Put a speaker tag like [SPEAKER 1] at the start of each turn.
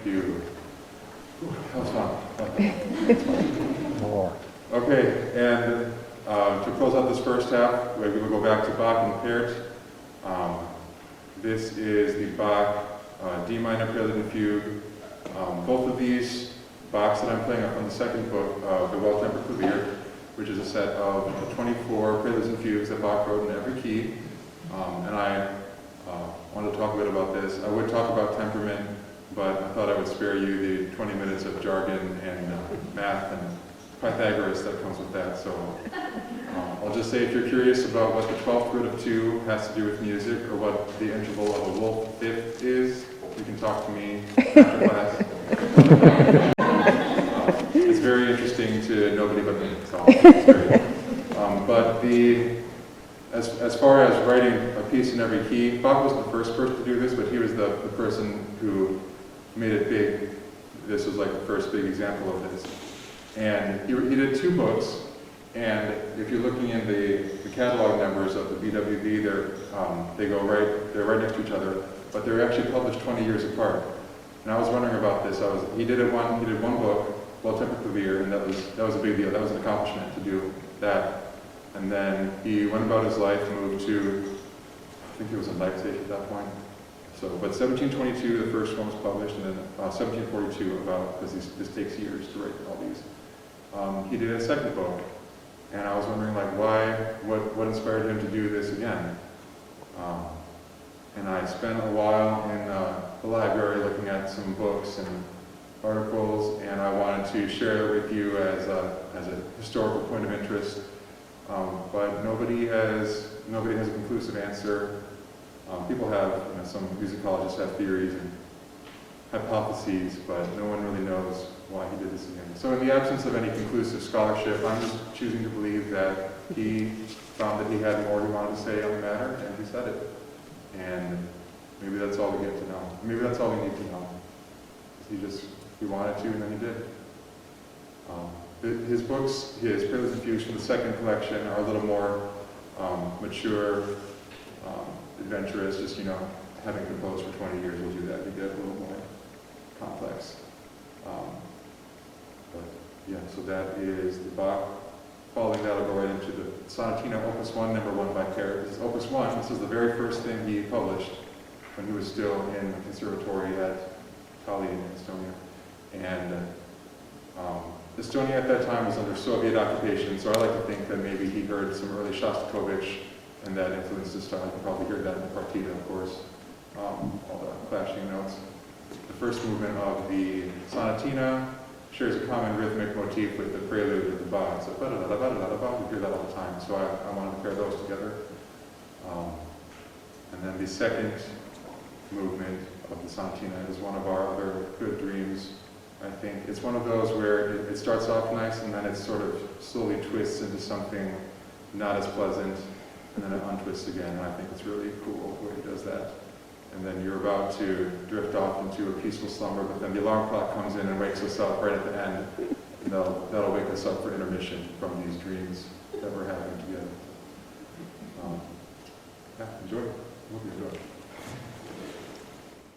[SPEAKER 1] Fugue. That was fun. Okay, and to close out this first half, we will go back to Bach and Pärt. This is the Bach D minor Prelude and Fugue. Both of these Bachs that I'm playing are from the second book of the Well-Tempered Clavier, which is a set of 24 Preludes and Fugues that Bach wrote in every key. And I wanted to talk a bit about this. I would talk about temperament, but I thought I would spare you the 20 minutes of jargon and math and Pythagoras that comes with that. So I'll just say, if you're curious about what the 12th root of 2 has to do with music, or what the interval of a wolf fifth is, you can talk to me after class. It's very interesting to nobody but me. So it's great. But as far as writing a piece in every key, Bach wasn't the first person to do this, but he was the person who made it big. This was like the first big example of this. And he did 2 books, and if you're looking in the catalog numbers of the BWV, they're right next to each other, but they're actually published 20 years apart. And I was wondering about this. He did one book, Well-Tempered Clavier, and that was a big deal. That was an accomplishment to do that. And then he went about his life, moved to, I think it was in Leipzig at that point. So, but 1722, the first one was published, and then 1742, because this takes years to write all these. He did a second book, and I was wondering, like, what inspired him to do this again? And I spent a while in the library looking at some books and articles, and I wanted to share it with you as a historical point of interest. But nobody has a conclusive answer. People have, some musicologists have theories and hypotheses, but no one really knows why he did this again. So in the absence of any conclusive scholarship, I'm just choosing to believe that he found that he had more he wanted to say on the matter, and he said it. And maybe that's all we get to know. Maybe that's all we need to know. He wanted to, and then he did. His books, his Preludes and Fugues from the second collection, are a little more mature, adventurous. Just, having composed for 20 years will do that. You get a little more complex. But yeah, so that is the Bach. Following that, I'll go right into the Sonatina, Opus 1, number 1 by Pärt. This is Opus 1. This is the very first thing he published when he was still in the conservatory at Tallinn in Estonia. And Estonia at that time was under Soviet occupation, so I like to think that maybe he heard some early Shostakovich, and that influenced his style. You can probably hear that in the partita, of course, all the clashing notes. The first movement of the Sonatina shares a common rhythmic motif with the Prelude of the Bach. So ba-da-da-da-ba-da-da-ba, we hear that all the time, so I wanted to pair those together. And then the second movement of the Sonatina is one of our other good dreams. I think it's one of those where it starts off nice, and then it sort of slowly twists into something not as pleasant, and then it untwists again. And I think it's really cool the way he does that. And then you're about to drift off into a peaceful slumber, but then the alarm clock comes in and wakes us up right at the end. And that'll wake us up for intermission from these dreams that we're having together. Yeah, enjoy. Hope you enjoy.